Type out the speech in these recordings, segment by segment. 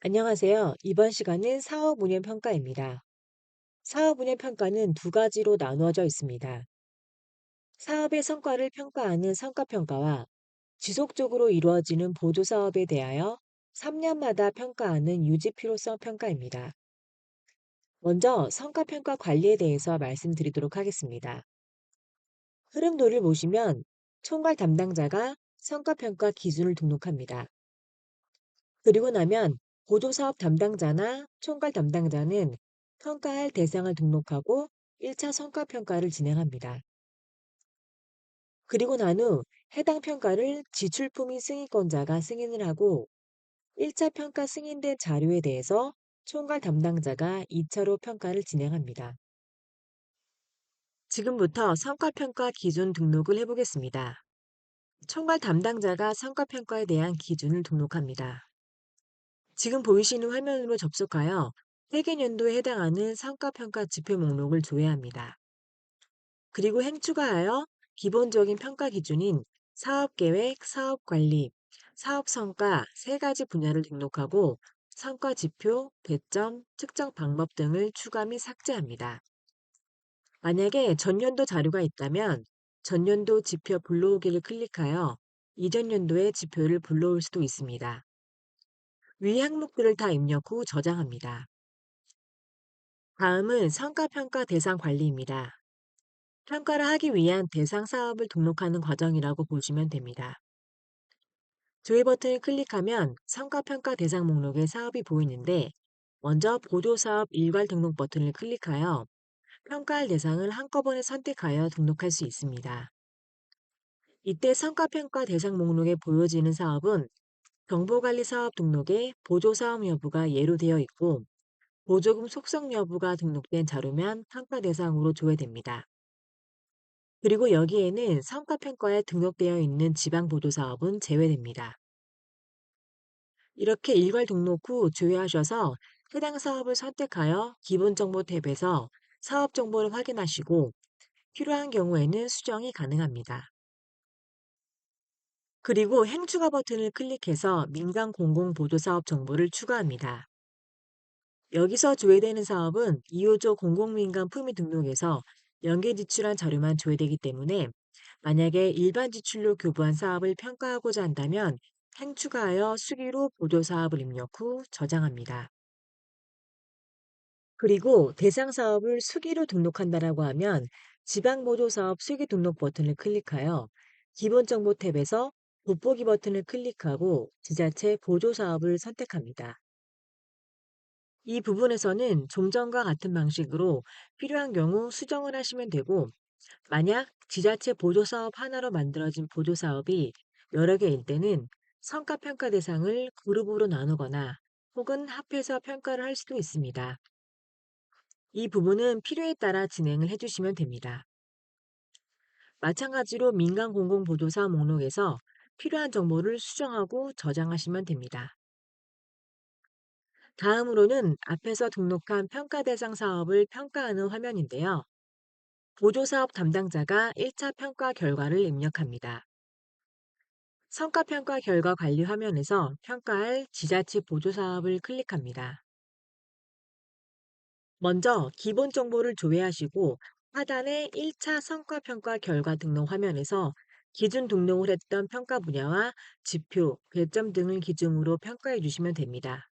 안녕하세요. 이번 시간은 사업 운영 평가입니다. 사업 운영 평가는 두 가지로 나누어져 있습니다. 사업의 성과를 평가하는 성과평가와 지속적으로 이루어지는 보조 사업에 대하여 3년마다 평가하는 유지 필요성 평가입니다. 먼저 성과평가 관리에 대해서 말씀드리도록 하겠습니다. 흐름도를 보시면 총괄 담당자가 성과평가 기준을 등록합니다. 그리고 나면 보조사업 담당자나 총괄 담당자는 평가할 대상을 등록하고 1차 성과평가를 진행합니다. 그리고 난 후 해당 평가를 지출품 인 승인권자가 승인을 하고 1차 평가 승인된 자료에 대해서 총괄 담당자가 2차로 평가를 진행합니다. 지금부터 성과평가 기준 등록을 해보겠습니다. 총괄 담당자가 성과평가에 대한 기준을 등록합니다. 지금 보이시는 화면으로 접속하여 회계연도에 해당하는 성과평가 지표 목록을 조회합니다. 그리고 행추가하여 기본적인 평가 기준인 사업계획, 사업관리, 사업성과 세 가지 분야를 등록하고 성과지표, 배점, 측정 방법 등을 추가 및 삭제합니다. 만약에 전년도 자료가 있다면 전년도 지표 불러오기를 클릭하여 이전 연도의 지표를 불러올 수도 있습니다. 위 항목들을 다 입력 후 저장합니다. 다음은 성과평가 대상 관리입니다. 평가를 하기 위한 대상 사업을 등록하는 과정이라고 보시면 됩니다. 조회 버튼을 클릭하면 성과평가 대상 목록의 사업이 보이는데 먼저 보조사업 일괄 등록 버튼을 클릭하여 평가할 대상을 한꺼번에 선택하여 등록할 수 있습니다. 이때 성과평가 대상 목록에 보여지는 사업은 정보관리 사업 등록에 보조사업 여부가 예로 되어 있고 보조금 속성 여부가 등록된 자료면 평가 대상으로 조회됩니다. 그리고 여기에는 성과평가에 등록되어 있는 지방보조사업은 제외됩니다. 이렇게 일괄 등록 후 조회하셔서 해당 사업을 선택하여 기본정보 탭에서 사업 정보를 확인하시고 필요한 경우에는 수정이 가능합니다. 그리고 행추가 버튼을 클릭해서 민간 공공보조사업 정보를 추가합니다. 여기서 조회되는 사업은 2호조 공공민간 품위 등록에서 연계 지출한 자료만 조회되기 때문에 만약에 일반 지출로 교부한 사업을 평가하고자 한다면 행추가하여 수기로 보조 사업을 입력 후 저장합니다. 그리고 대상 사업을 수기로 등록한다라고 하면 지방보조 사업 수기 등록 버튼을 클릭하여 기본정보 탭에서 돋보기 버튼을 클릭하고 지자체 보조 사업을 선택합니다. 이 부분에서는 좀 전과 같은 방식으로 필요한 경우 수정을 하시면 되고, 만약 지자체 보조사업 하나로 만들어진 보조사업이 여러 개일 때는 성과평가 대상을 그룹으로 나누거나 혹은 합해서 평가를 할 수도 있습니다. 이 부분은 필요에 따라 진행을 해주시면 됩니다. 마찬가지로 민간공공보조사업 목록에서 필요한 정보를 수정하고 저장하시면 됩니다. 다음으로는 앞에서 등록한 평가 대상 사업을 평가하는 화면인데요. 보조사업 담당자가 1차 평가 결과를 입력합니다. 성과평가 결과 관리 화면에서 평가할 지자체 보조사업을 클릭합니다. 먼저 기본 정보를 조회하시고 하단의 1차 성과평가 결과 등록 화면에서 기준 등록을 했던 평가 분야와 지표, 배점 등을 기준으로 평가해 주시면 됩니다.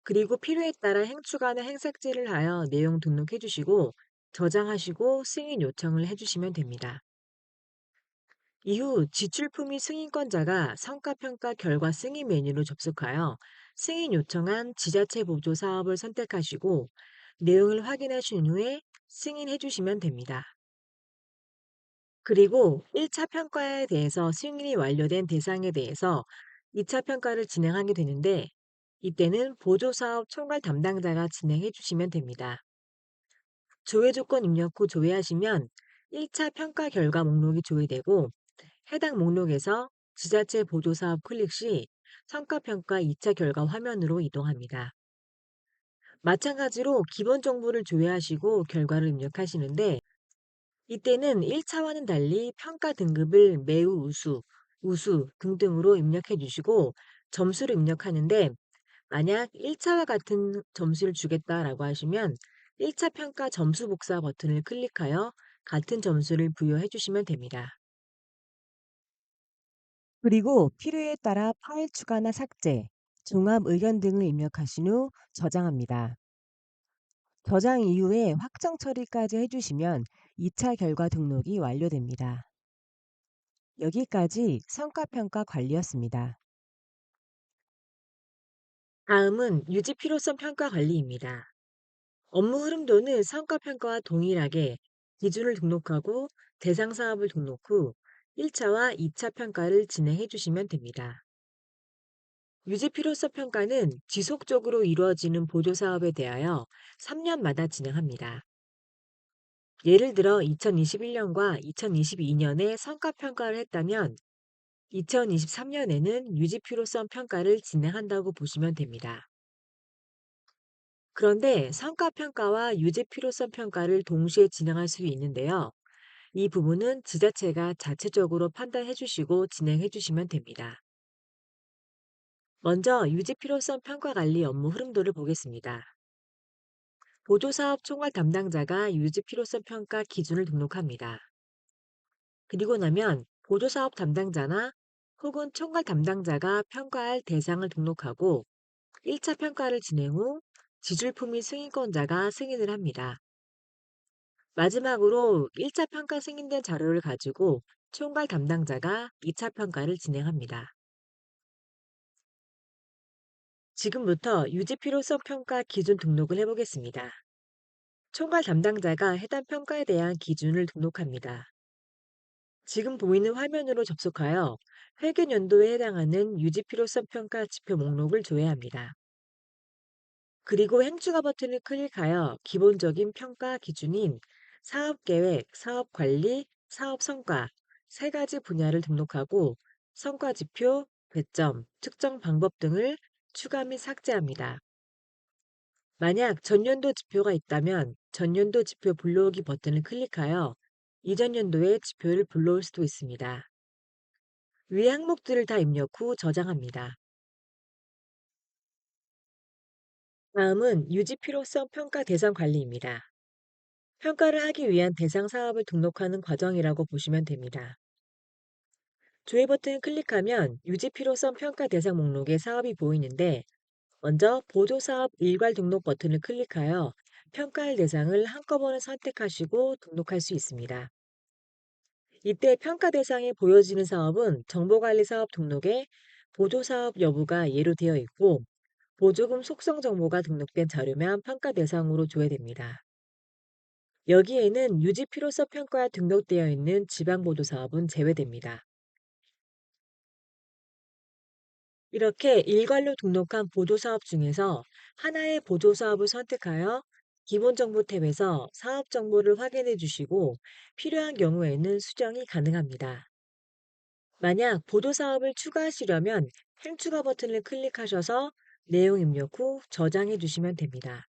그리고 필요에 따라 행추가나 행삭제를 하여 내용 등록해 주시고 저장하시고 승인 요청을 해주시면 됩니다. 이후 지출품위 승인권자가 성과평가 결과 승인 메뉴로 접속하여 승인 요청한 지자체 보조 사업을 선택하시고 내용을 확인하신 후에 승인해 주시면 됩니다. 그리고 1차 평가에 대해서 승인이 완료된 대상에 대해서 2차 평가를 진행하게 되는데 이때는 보조사업 총괄 담당자가 진행해 주시면 됩니다. 조회 조건 입력 후 조회하시면 1차 평가 결과 목록이 조회되고 해당 목록에서 지자체 보조사업 클릭 시 성과평가 2차 결과 화면으로 이동합니다. 마찬가지로 기본 정보를 조회하시고 결과를 입력하시는데 이때는 1차와는 달리 평가 등급을 매우 우수, 우수 등등으로 입력해 주시고 점수를 입력하는데 만약 1차와 같은 점수를 주겠다라고 하시면 1차 평가 점수 복사 버튼을 클릭하여 같은 점수를 부여해 주시면 됩니다. 그리고 필요에 따라 파일 추가나 삭제, 종합 의견 등을 입력하신 후 저장합니다. 저장 이후에 확정 처리까지 해주시면 2차 결과 등록이 완료됩니다. 여기까지 성과평가 관리였습니다. 다음은 유지 필요성 평가 관리입니다. 업무 흐름도는 성과평가와 동일하게 기준을 등록하고 대상 사업을 등록 후 1차와 2차 평가를 진행해 주시면 됩니다. 유지 필요성 평가는 지속적으로 이루어지는 보조 사업에 대하여 3년마다 진행합니다. 예를 들어 2021년과 2022년에 성과 평가를 했다면 2023년에는 유지 필요성 평가를 진행한다고 보시면 됩니다. 그런데 성과 평가와 유지 필요성 평가를 동시에 진행할 수 있는데요. 이 부분은 지자체가 자체적으로 판단해 주시고 진행해 주시면 됩니다. 먼저 유지 필요성 평가 관리 업무 흐름도를 보겠습니다. 보조사업 총괄 담당자가 유지 필요성 평가 기준을 등록합니다. 그리고 나면 보조사업 담당자나 혹은 총괄 담당자가 평가할 대상을 등록하고 1차 평가를 진행 후 지줄품 및 승인권자가 승인을 합니다. 마지막으로 1차 평가 승인된 자료를 가지고 총괄 담당자가 2차 평가를 진행합니다. 지금부터 유지 필요성 평가 기준 등록을 해보겠습니다. 총괄 담당자가 해당 평가에 대한 기준을 등록합니다. 지금 보이는 화면으로 접속하여 회계 연도에 해당하는 유지 필요성 평가 지표 목록을 조회합니다. 그리고 행추가 버튼을 클릭하여 기본적인 평가 기준인 사업 계획, 사업 관리, 사업 성과 세 가지 분야를 등록하고 성과 지표, 배점, 측정 방법 등을 추가 및 삭제합니다. 만약 전년도 지표가 있다면 전년도 지표 불러오기 버튼을 클릭하여 이전 연도의 지표를 불러올 수도 있습니다. 위 항목들을 다 입력 후 저장합니다. 다음은 유지 필요성 평가 대상 관리입니다. 평가를 하기 위한 대상 사업을 등록하는 과정이라고 보시면 됩니다. 조회 버튼을 클릭하면 유지 필요성 평가 대상 목록의 사업이 보이는데 먼저 보조사업 일괄 등록 버튼을 클릭하여 평가할 대상을 한꺼번에 선택하시고 등록할 수 있습니다. 이때 평가 대상에 보여지는 사업은 정보관리 사업 등록에 보조사업 여부가 예로 되어 있고 보조금 속성 정보가 등록된 자료면 평가 대상으로 조회됩니다. 여기에는 유지 필요성 평가에 등록되어 있는 지방보조사업은 제외됩니다. 이렇게 일괄로 등록한 보조사업 중에서 하나의 보조사업을 선택하여 기본정보 탭에서 사업 정보를 확인해 주시고 필요한 경우에는 수정이 가능합니다. 만약 보조사업을 추가하시려면 행추가 버튼을 클릭하셔서 내용 입력 후 저장해 주시면 됩니다.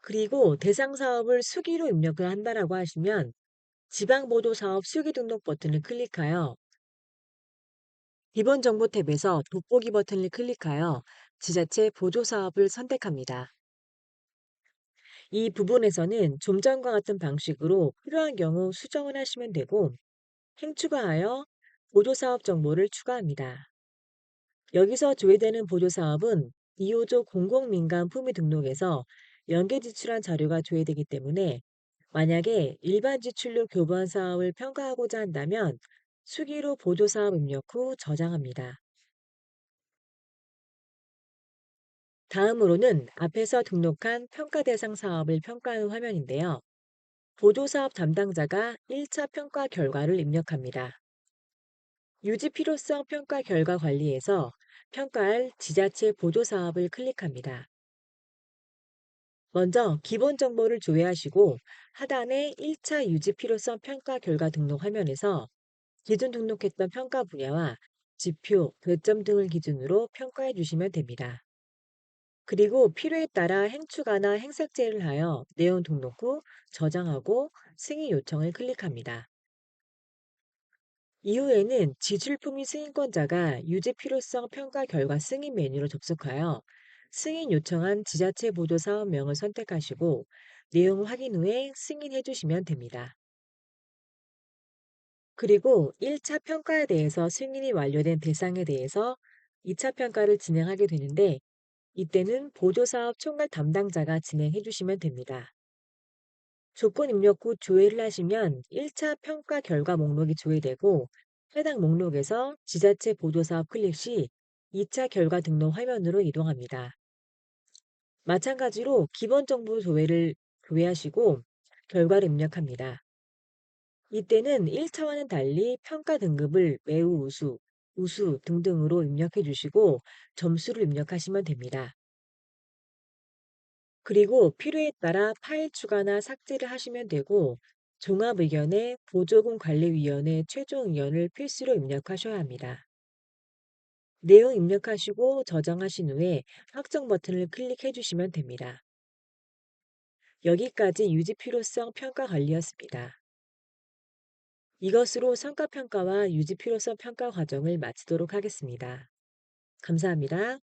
그리고 대상 사업을 수기로 입력을 한다라고 하시면 지방보조사업 수기 등록 버튼을 클릭하여 기본 정보 탭에서 돋보기 버튼을 클릭하여 지자체 보조사업을 선택합니다. 이 부분에서는 좀 전과 같은 방식으로 필요한 경우 수정을 하시면 되고 행추가하여 보조사업 정보를 추가합니다. 여기서 조회되는 보조사업은 2호조 공공민간 품위 등록에서 연계 지출한 자료가 조회되기 때문에 만약에 일반 지출로 교부한 사업을 평가하고자 한다면 수기로 보조사업 입력 후 저장합니다. 다음으로는 앞에서 등록한 평가 대상 사업을 평가하는 화면인데요. 보조사업 담당자가 1차 평가 결과를 입력합니다. 유지 필요성 평가 결과 관리에서 평가할 지자체 보조사업을 클릭합니다. 먼저 기본 정보를 조회하시고 하단의 1차 유지 필요성 평가 결과 등록 화면에서 기존 등록했던 평가 분야와 지표, 배점 등을 기준으로 평가해 주시면 됩니다. 그리고 필요에 따라 행추가나 행삭제를 하여 내용 등록 후 저장하고 승인 요청을 클릭합니다. 이후에는 지출품위 승인권자가 유지 필요성 평가 결과 승인 메뉴로 접속하여 승인 요청한 지자체 보조 사업명을 선택하시고 내용 확인 후에 승인해 주시면 됩니다. 그리고 1차 평가에 대해서 승인이 완료된 대상에 대해서 2차 평가를 진행하게 되는데 이때는 보조사업 총괄 담당자가 진행해 주시면 됩니다. 조건 입력 후 조회를 하시면 1차 평가 결과 목록이 조회되고 해당 목록에서 지자체 보조사업 클릭 시 2차 결과 등록 화면으로 이동합니다. 마찬가지로 기본 정보 조회를 조회하시고 결과를 입력합니다. 이때는 1차와는 달리 평가 등급을 매우 우수, 우수 등등으로 입력해 주시고 점수를 입력하시면 됩니다. 그리고 필요에 따라 파일 추가나 삭제를 하시면 되고 종합의견에 보조금관리위원회 최종 의견을 필수로 입력하셔야 합니다. 내용 입력하시고 저장하신 후에 확정 버튼을 클릭해 주시면 됩니다. 여기까지 유지 필요성 평가 관리였습니다. 이것으로 성과평가와 유지 필요성 평가 과정을 마치도록 하겠습니다. 감사합니다.